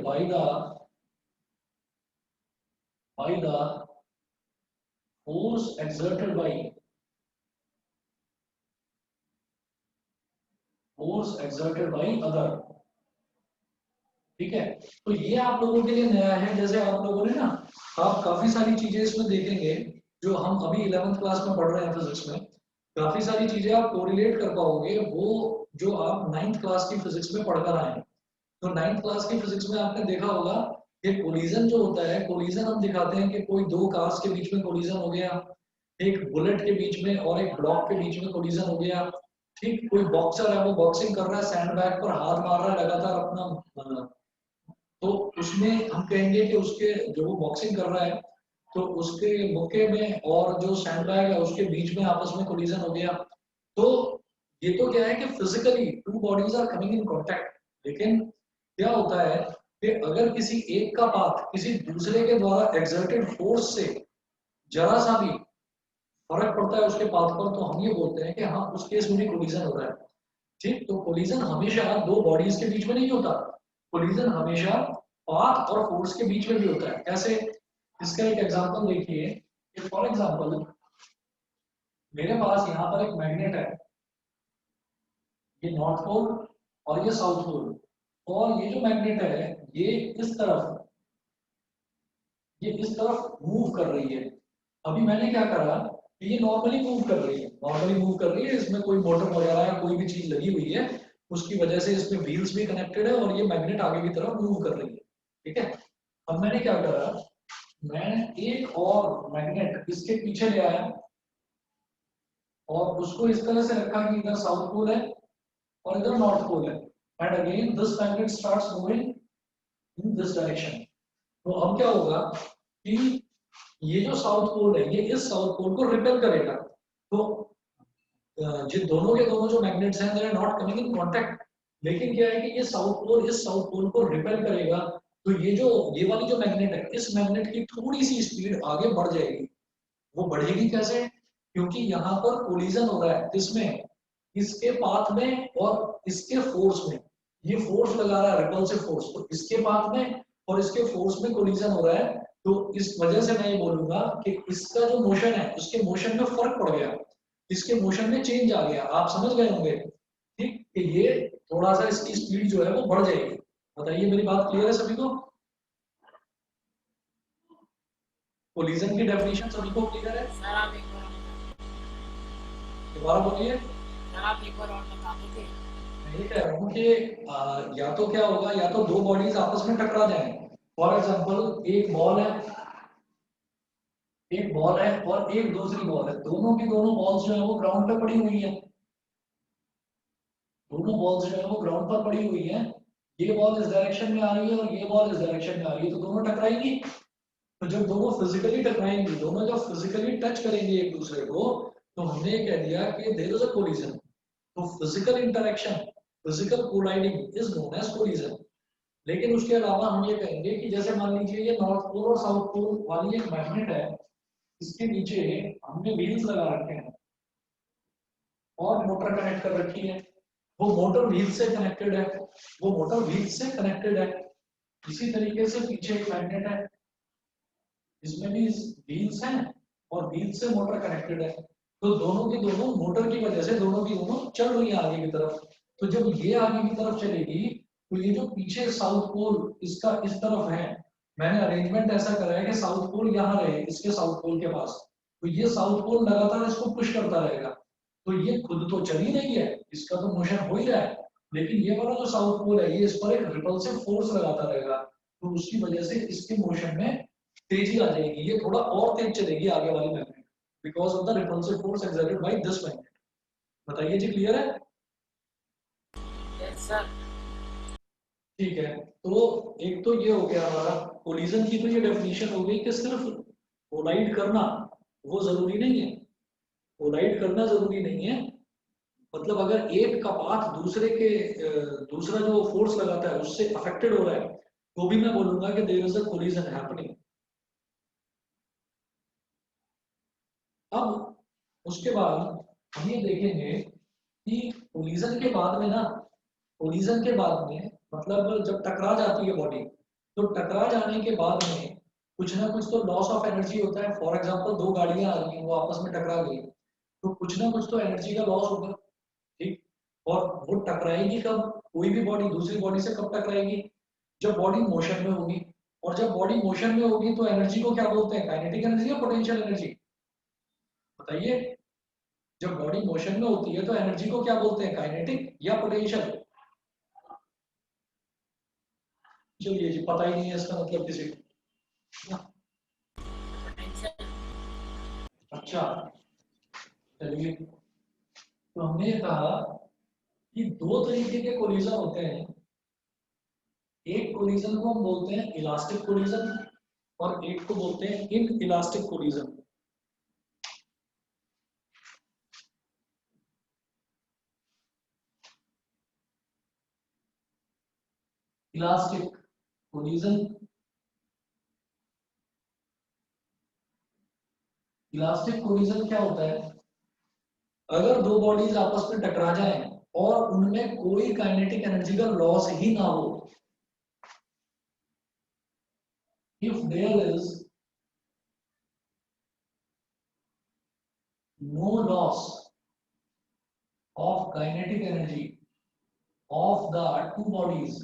by the force exerted by other. ठीक है, तो ये आप लोगों के लिए नया है। जैसे आप लोगों ने ना, आप काफी सारी चीजें इसमें देखेंगे जो हम अभी 11th क्लास में पढ़ रहे हैं फिजिक्स में, काफी सारी चीजें आप कोरिलेट कर पाओगे वो जो आप 9th क्लास की फिजिक्स में पढ़कर आए हैं। तो 9th क्लास की फिजिक्स में आपने देखा होगा कि कोलिजन जो होता है, कोलिजन हम दिखाते हैं कि कोई दो कार्स के बीच में कोलिजन हो गया, एक बुलेट के बीच में और एक ब्लॉक के बीच में कोलिजन हो गया। ठीक, कोई बॉक्सर है, वो बॉक्सिंग कर रहा है, सैंडबैग पर हाथ मार रहा है लगातार अपना, तो उसमें हम कहेंगे कि उसके जो वो बॉक्सिंग कर रहा है तो उसके मुक्के में और जो सैंडबैग है उसके बीच में आपस में कोलिजन हो गया। तो ये तो क्या है कि physically two bodies are coming in contact, लेकिन क्या होता है कि अगर किसी एक का पाथ किसी दूसरे के द्वारा एक्सर्टेड फोर्स से जरा सा भी फर्क पड़ता है उसके पाथ पर, तो हम ये बोलते हैं कि हाँ उस केस में भी कोलिजन हो रहा है। ठीक, तो कोलिजन हमेशा दो बॉडीज के बीच में नहीं होता, कोलिजन हमेशा पाथ और फोर्स के बीच में भी होता है। कैसे? इसका एक एग्जांपल देखिए। फॉर एग्जांपल मेरे पास यहाँ पर एक मैग्नेट है, ये नॉर्थ पोल और ये साउथ पोल, और ये जो मैग्नेट है ये इस तरफ मूव कर रही है। अभी मैंने क्या करा कि ये नॉर्मली मूव कर रही है, इसमें कोई मोटर वगैरह या कोई भी चीज लगी हुई है, उसकी वजह से इसमें व्हील्स भी कनेक्टेड है और ये मैग्नेट आगे की तरफ मूव कर रही है। ठीक है, अब मैंने क्या करा, मैं एक और मैग्नेट इसके पीछे ले आया और उसको इस तरह से रखा कि इधर साउथ पोल है और इधर नॉर्थ पोल है, and again this magnet starts moving in this direction. तो अब क्या होगा कि ये जो साउथ पोल है ये इस साउथ पोल को रिपेल करेगा। तो जिन दोनों के दोनों जो मैग्नेट्स हैं they are not coming in contact, लेकिन क्या है कि ये साउथ पोल इस साउथ पोल को रिपेल करेगा। तो ये वाली जो मैग्नेट है, इस मैग्नेट की थोड़ी सी स्पीड आगे बढ़ जाएगी। वो बढ़ेगी कैसे? क्योंकि यहाँ पर कोलिजन हो रहा है, इसमें इसके पाथ में और इसके फोर्स में, ये फोर्स लगा रहा है रिपल्सिव फोर्स, तो इसके पाथ में और इसके फोर्स में कोलिजन हो रहा है। तो इस वजह से मैं ये बोलूंगा कि इसका जो मोशन है उसके मोशन में फर्क पड़ गया, इसके मोशन में चेंज आ गया। आप समझ गए होंगे, ठीक, कि ये थोड़ा सा इसकी स्पीड जो है वो बढ़ जाएगी। बताइए, मेरी बात क्लियर है सभी को? कोलिजन की डेफिनेशन सभी को क्लियर है? सर आप एक दोबारा बोलिए। बार और बता दीजिए। मैं ये कह रहा हूँ कि या तो क्या होगा, या तो दो बॉडीज आपस में टकरा जाएंगे। फॉर एग्जांपल एक बॉल है और एक दूसरी बॉल है, दोनों की दोनों बॉल्स जो है वो ग्राउंड पे पड़ी हुई है, दोनों बॉल्स जो है वो ग्राउंड पर पड़ी हुई है। ये बॉल इस डायरेक्शन में आ रही है और ये बॉल इस डायरेक्शन में आ रही है, तो दोनों टकराएंगी। तो जब दोनों फिजिकली टकराएंगी, दोनों जब फिजिकली टच करेंगे एक दूसरे को, तो हमने ये कह दिया कि देयर इज अ कोलिजन। तो physical interaction, physical colliding is known as collision. लेकिन उसके अलावा हम ये कहेंगे कि जैसे मान लीजिए ये नॉर्थ पोल और साउथ पोल वाली एक मैग्नेट है, इसके नीचे हमने व्हील्स लगा रखे हैं और मोटर कनेक्ट कर रखी है। वो मोटर व्हील से कनेक्टेड है, इसी तरीके से पीछे एक मैग्नेट है, इसमें भी व्हील्स हैं और व्हील से मोटर कनेक्टेड है, तो दोनों की दोनों मोटर की वजह से दोनों की दोनों चल रही है आगे की तरफ। तो जब ये आगे की तरफ चलेगी तो ये जो पीछे साउथ पोल इसका इस तरफ है, मैंने अरेंजमेंट ऐसा करा है कि साउथ पोल यहाँ रहे इसके साउथ पोल के पास, तो ये साउथ पोल लगातार इसको पुश करता रहेगा। तो ये खुद तो चल ही नहीं है, इसका तो मोशन हो ही रहा है, लेकिन ये वाला जो साउथ पोल है ये इस पर एक रिपल्सिव फोर्स लगाता रहेगा, तो उसकी वजह से इसके मोशन में तेजी आ जाएगी, ये थोड़ा और तेज चलेगी आगे वाली magnet because of the repulsive force exerted by this magnet. बताइए जी, क्लियर है? Yes, sir. ठीक है, तो एक तो ये हो गया हमारा कोलिजन की, तो ये डेफिनेशन हो गई कि सिर्फ कोलाइड करना वो जरूरी नहीं है, कोलाइड करना जरूरी नहीं है, मतलब अगर एक का पाथ दूसरे के दूसरा जो फोर्स लगाता है उससे अफेक्टेड हो रहा है तो भी मैं बोलूंगा कि there is a collision happening. अब उसके बाद हम ये देखेंगे कि कोलिजन के बाद में ना, कोलिजन के बाद में मतलब जब टकरा जाती है बॉडी, तो टकरा जाने के बाद में कुछ ना कुछ तो लॉस ऑफ एनर्जी होता है। फॉर एग्जांपल दो गाड़ियां आ रही हैं, वो आपस में टकरा गई, तो कुछ ना कुछ तो एनर्जी का लॉस होगा, ठीक। और वो टकराएगी कब, कोई भी बॉडी दूसरी बॉडी से कब टकराएगी, जब बॉडी मोशन में होगी, और जब बॉडी मोशन में होगी तो एनर्जी को क्या बोलते हैं, काइनेटिक एनर्जी या पोटेंशियल एनर्जी? बताइए, जब बॉडी मोशन में होती है तो एनर्जी को क्या बोलते हैं, काइनेटिक या पोटेंशियल? चलिए जी, पता ही नहीं है इसका मतलब किसी को। Potential. अच्छा, चलिए, तो हमने ये कहा कि दो तरीके के कोलिजन होते हैं, एक कोलिजन को हम बोलते हैं इलास्टिक कोलिजन और एक को बोलते हैं in elastic collision. Elastic collision, elastic collision क्या होता है, अगर दो बॉडीज आपस में टकरा जाएं और उनमें कोई काइनेटिक एनर्जी का लॉस ही ना हो, if there is no loss of kinetic energy of the two bodies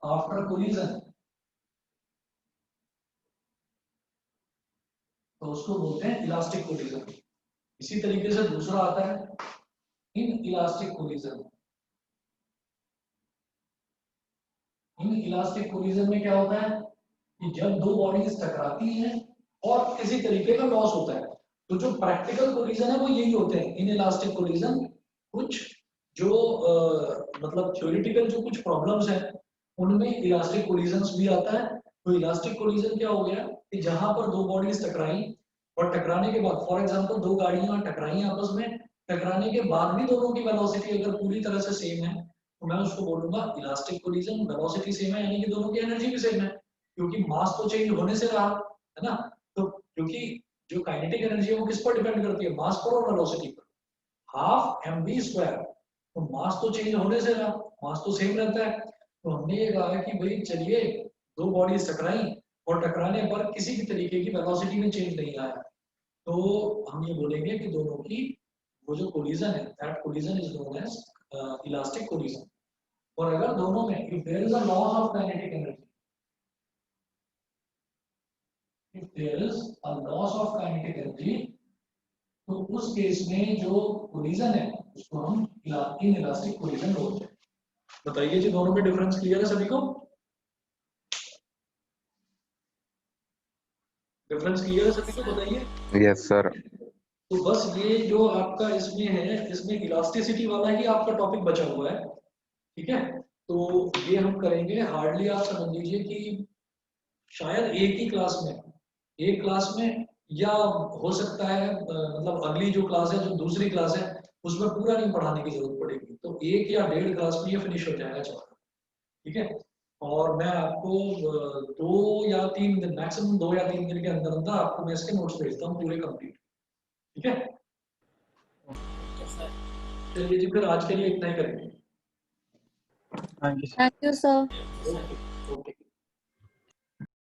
after collision, तो उसको बोलते हैं इलास्टिक कोलिजन। इसी तरीके से दूसरा आता है in elastic collision. In elastic collision में क्या होता है कि जब दो बॉडीज टकराती हैं और किसी तरीके का लॉस होता है, तो जो प्रैक्टिकल कोलिजन है वो यही होते हैं इन इलास्टिक कोलिजन। कुछ जो मतलब थ्योरेटिकल जो कुछ प्रॉब्लम्स हैं उनमें इलास्टिक कोलिजन्स भी आता है। तो इलास्टिक कोलिजन क्या हो गया कि जहां पर दो बॉडीज टकराई और टकराने के बाद, फॉर एग्जांपल दो गाड़ियां टकराई आपस में, टकराने के बाद भी दोनों की वेलोसिटी अगर पूरी तरह से सेम है तो मैं उसको बोलूंगा इलास्टिक कोलिजन। वेलोसिटी सेम है यानी कि दोनों की एनर्जी भी सेम है, क्योंकि मास तो चेंज होने से रहा है ना। तो क्योंकि जो काइनेटिक एनर्जी है वो किस पर डिपेंड करती है, मास पर और वेलोसिटी पर। हाफ mv², तो मास तो चेंज होने से रहा, मास तो सेम रहता है। तो हमने ये कहा कि भाई चलिए दो बॉडीज टकराई और टकराने पर किसी भी तरीके की वेलोसिटी में चेंज नहीं आया, तो हम ये बोलेंगे कि दोनों की वो जो कोलिजन है, that collision is known as elastic collision. और अगर दोनों में if there is a loss of kinetic energy, if there is a loss of kinetic energy, तो उस केस में जो कोलिजन है उसको हम इन इलास्टिक कोलिजन बोलते हैं। बताइए जी, दोनों में डिफरेंस क्लियर है सभी को? डिफरेंस क्लियर है सभी को? बताइए। Yes sir. तो बस ये जो आपका इसमें है, इसमें इलास्टिसिटी वाला ही आपका टॉपिक बचा हुआ है, ठीक है। तो ये हम करेंगे, हार्डली आप समझ लीजिए कि शायद एक क्लास में या हो सकता है मतलब अगली जो क्लास है, जो दूसरी क्लास है, उसमें पूरा नहीं पढ़ाने की जरूरत पड़ेगी, तो 1 या 1.5 क्लास में ये फिनिश हो जाएगा चैप्टर, ठीक है। और मैं आपको 2 या 3 दिन, मैक्सिमम 2 या 3 दिन के अंदर अंदर आपको मैं इसके नोट्स भेजता हूँ पूरे कंप्लीट, ठीक है। Okay, sir. चलिए जी, फिर आज के लिए इतना ही करेंगे। हाँ जी Thank you, sir. ओके।